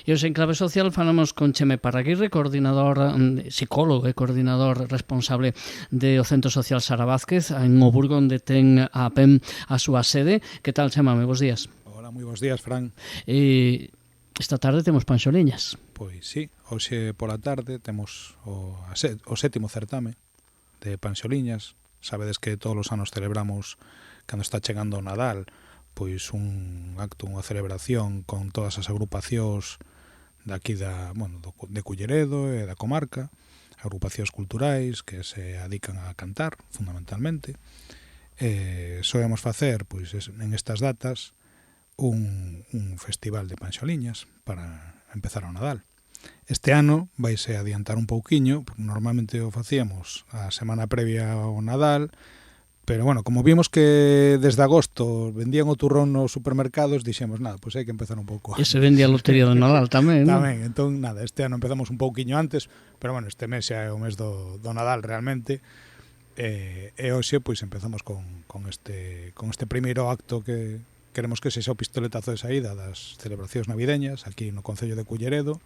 E hoxe en Clave Social falamos con Cheme Parraguirre, coordinador, psicólogo e coordinador responsable do Centro Social Sara Vázquez en O Burgo, onde ten a PEM a súa sede. Que tal, Chema? Bos días. Hola, moi bons días, Fran. Esta tarde temos panxoliñas. Pois sí, hoxe pola tarde temos o sétimo certame de panxoliñas. Sabedes que todos os anos celebramos, cando está chegando o Nadal, pois un acto, unha celebración con todas as agrupacións daqui de Culleredo e da comarca, agrupacións culturais que se adican a cantar, fundamentalmente. Soemos facer, pois, en estas datas, un festival de panxoliñas para empezar o Nadal. Este ano vaise adiantar un pouquiño, porque normalmente o facíamos a semana previa ao Nadal, pero, bueno, como vimos que desde agosto vendían o turrón nos supermercados, dixemos, nada, pois hai que empezar un pouco. E se vendía a lotería do Nadal tamén, non? Tamén, entón, nada, este ano empezamos un pouquiño antes, pero, bueno, este mes xa é o mes do Nadal realmente, e hoxe, pois, empezamos con este primeiro acto que queremos que sexa o pistoletazo de saída das celebracións navideñas, aquí no Concello de Culleredo,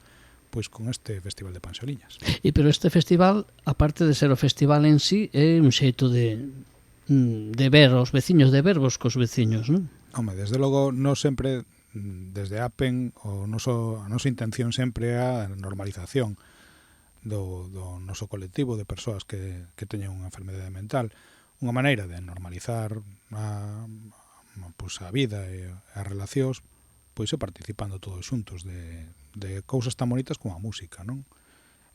pois con este festival de panxoliñas. Pero este festival, aparte de ser o festival en sí, é un xeito de ver os veciños, de vervos cos veciños, non? Home, desde logo, non sempre, desde APEN, a nosa intención sempre é a normalización do noso colectivo de persoas que teñen unha enfermedade mental. Unha maneira de normalizar a vida e as relacións, pois é participando todos xuntos de cousas tan bonitas como a música, non?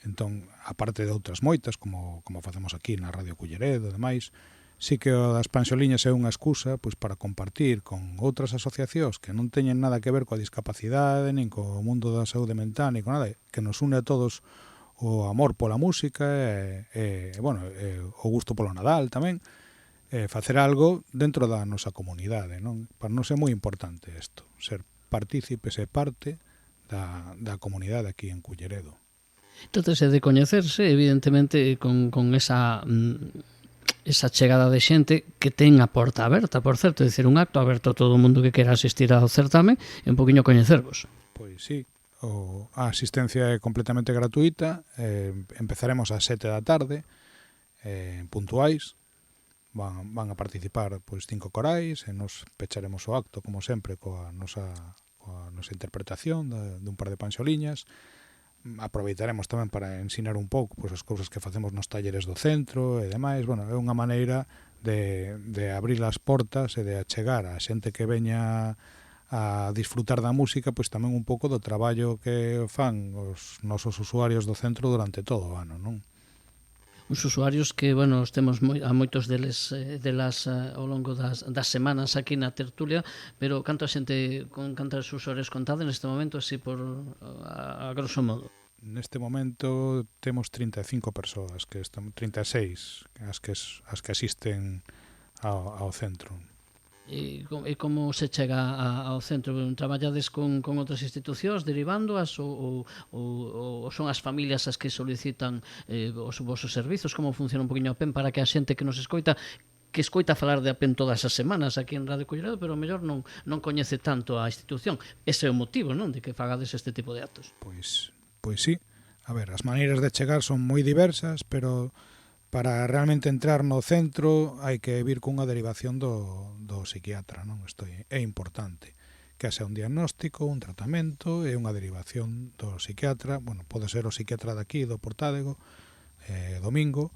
Entón, aparte de outras moitas, como facemos aquí na Radio Culleredo e demais, sí que o das panxoliñas é unha excusa pois para compartir con outras asociacións que non teñen nada que ver coa discapacidade, nin co mundo da saúde mental, nin con nada, que nos une a todos o amor pola música e o gusto polo Nadal tamén, facer algo dentro da nosa comunidade, non? Para nós é moi importante isto, ser partícipes e parte da comunidade aquí en Culleredo. Trátase de coñecerse, evidentemente, con esa chegada de xente que ten a porta aberta, por certo, é dicir, un acto aberto a todo o mundo que quera asistir ao certame e un poquinho coñecervos. Pois sí, a asistencia é completamente gratuita, empezaremos ás 7 da tarde, puntuais, van a participar pois 5 corais e nos pecharemos o acto, como sempre, coa nosa interpretación dun par de panxoliñas. Aproveitaremos tamén para ensinar un pouco pois, as cousas que facemos nos talleres do centro e demais. Bueno, é unha maneira de abrir as portas e de achegar a xente que veña a disfrutar da música, pois tamén un pouco do traballo que fan os nosos usuarios do centro durante todo o ano, non? Os usuarios que, bueno, temos a moitos delas ao longo das semanas aquí na tertulia, pero cantos usuarios contade neste momento, así por a grosso modo? Neste momento temos 35 persoas, 36 as que asisten ao centro. E como se chega ao centro? Traballades con outras institucións derivándoas ou son as familias as que solicitan os vosos servizos? Como funciona un poquinho a PEN para que a xente que nos escoita falar de a PEN todas as semanas aquí en Radio Culleredo, pero mellor non coñece tanto a institución? Ese é o motivo, non, de que fagades este tipo de actos? Pois sí. A ver, as maneiras de chegar son moi diversas, pero para realmente entrar no centro hai que vir cunha derivación do psiquiatra, non? Isto é importante, que sea un diagnóstico, un tratamento e unha derivación do psiquiatra. Bueno, pode ser o psiquiatra daqui, do Portádego, Domingo,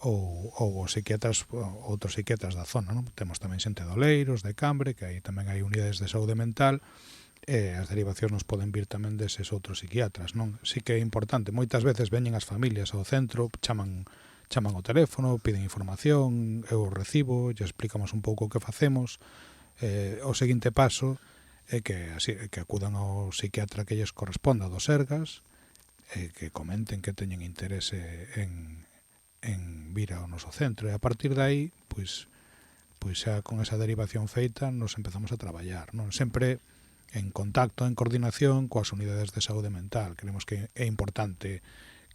ou outros psiquiatras da zona, non? Temos tamén xente de Oleiros, de Cambre, que aí tamén hai unidades de saúde mental, e as derivacións nos poden vir tamén deses outros psiquiatras, non? Sí que é importante, moitas veces veñen as familias ao centro, chaman o teléfono, piden información, eu recibo, lle explicamos un pouco o que facemos. O seguinte paso é que acudan ao psiquiatra que lles corresponda do Sergas, que comenten que teñen interese en vir ao noso centro, e a partir de aí, pois xa con esa derivación feita nos empezamos a traballar, non? Sempre en contacto, en coordinación coas unidades de saúde mental. Creemos que é importante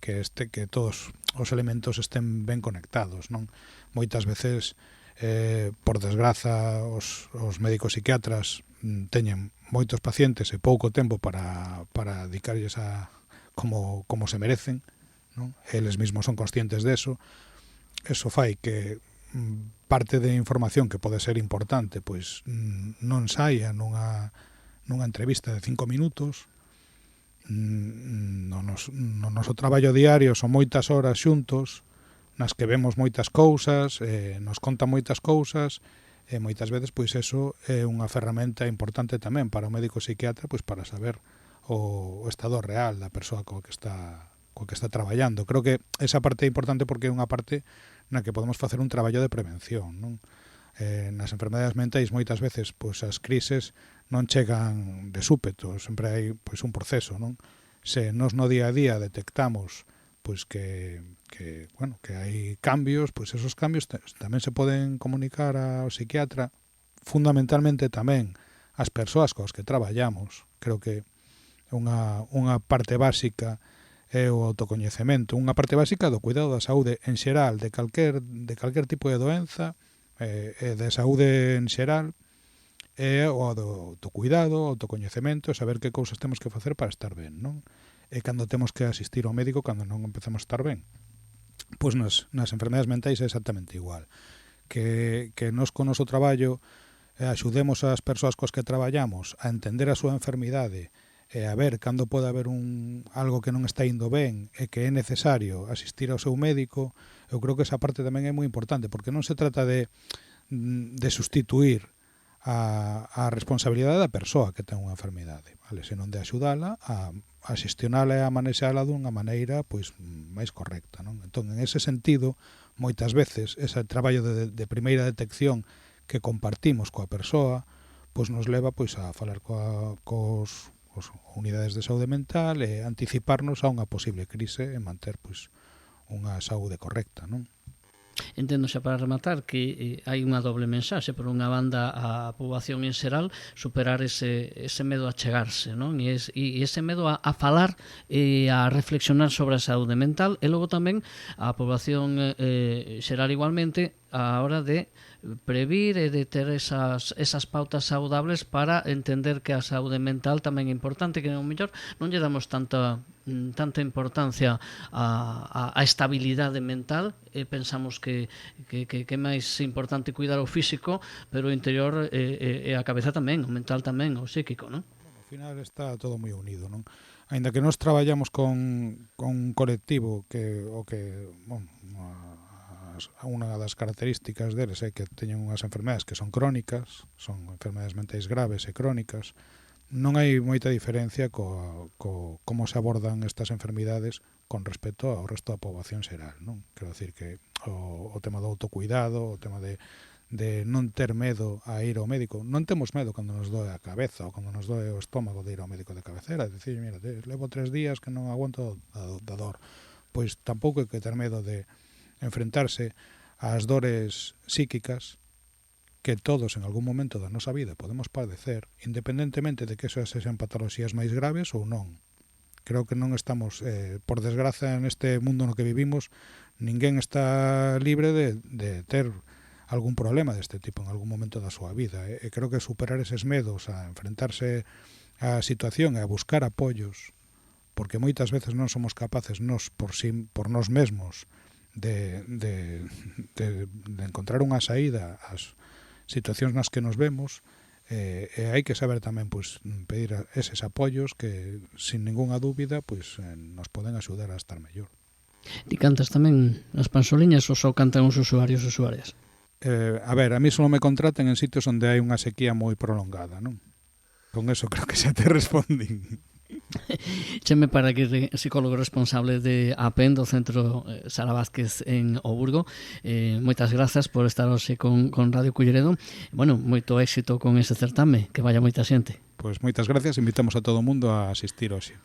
que todos os elementos estén ben conectados, non? Moitas veces, por desgraza, os médicos psiquiatras teñen moitos pacientes e pouco tempo para dedicarlles a como se merecen, non? Eles mesmos son conscientes deso. Eso fai que parte de información que pode ser importante pois non saia nunha entrevista de 5 minutos. No noso traballo diario son moitas horas xuntos nas que vemos moitas cousas, nos contan moitas cousas, e moitas veces pois eso é unha ferramenta importante tamén para o médico psiquiatra, pois para saber o estado real da persoa coa que está traballando. Creo que esa parte é importante porque é unha parte na que podemos facer un traballo de prevención, non? Nas enfermedades mentais moitas veces pois as crises non chegan de súpeto, sempre hai pois un proceso, non? Se nos no día a día detectamos pois que hai cambios, pois esos cambios tamén se poden comunicar ao psiquiatra, fundamentalmente tamén as persoas coas que traballamos. Creo que unha parte básica é o autocoñecemento, unha parte básica do cuidado da saúde en xeral, de calquer tipo de doenza, e de saúde en xeral, é o do autocuidado, o autocoñecemento, saber que cousas temos que facer para estar ben, non? E cando temos que asistir ao médico cando non empezamos a estar ben. Pois nas enfermedades mentais é exactamente igual. Que nos con o noso traballo axudemos as persoas coas que traballamos a entender a súa enfermidade e a ver cando pode haber algo que non está indo ben e que é necesario asistir ao seu médico. Eu creo que esa parte tamén é moi importante, porque non se trata de sustituir a responsabilidade da persoa que ten unha enfermidade, vale? Senón de axudala a xestionala e a manexala dunha maneira pois máis correcta, non? Entón, en ese sentido, moitas veces ese traballo de primeira detección que compartimos coa persoa, pois nos leva pois a falar cos unidades de saúde mental e anticiparnos a unha posible crise e manter pois unha saúde correcta, non? Entendo xa para rematar que hai unha doble mensaxe. Por unha banda, a poboación en xeral superar ese medo a chegarse, non? E ese medo a falar e a reflexionar sobre a saúde mental, e logo tamén a poboación xeral igualmente a hora de previr e de ter esas pautas saudables para entender que a saúde mental tamén é importante, que ao mellor non lle damos tanta importancia a estabilidade mental, e pensamos que é máis importante cuidar o físico, pero o interior e a cabeza tamén, o mental tamén, o psíquico, non? Ao final está todo moi unido, non? Aínda que nós traballamos con un colectivo que unha das características deles é que teñen unhas enfermedades que son crónicas, son enfermedades mentais graves e crónicas. Non hai moita diferencia como se abordan estas enfermidades con respecto ao resto da poboación xeral, non? Quero dicir que o tema do autocuidado, o tema de non ter medo a ir ao médico. Non temos medo cando nos doe a cabeza ou cando nos doe o estómago de ir ao médico de cabecera, de dicir, mira, levo 3 días que non aguanto da dor. Pois tampouco hai que ter medo de enfrentarse ás dores psíquicas que todos en algún momento da nosa vida podemos padecer, independentemente de que esas sexan patoloxías máis graves ou non. Creo que non estamos, por desgraza, neste mundo no que vivimos, ninguén está libre de ter algún problema deste tipo en algún momento da súa vida. E creo que superar eses medos a enfrentarse á situación e a buscar apoios, porque moitas veces non somos capaces por nós mesmos de encontrar unha saída ás situacións nas que nos vemos, e hai que saber tamén pois pedir eses apoios que, sin ningunha dúbida, pois nos poden axudar a estar mellor. Ti cantas tamén as pansoliñas ou só cantan os usuarios e usuarias? A ver, a mí só me contratan en sitios onde hai unha sequía moi prolongada, non? Con eso creo que xa te respondín. Cheme Paraguirre, psicólogo responsable de APEN do Centro Sara Vázquez en O Burgo. Moitas grazas por estar hoxe con Radio Culleredo. Bueno, moito éxito con ese certame, que vaya moita xente. Pois moitas gracias, invitamos a todo o mundo a asistir hoxe.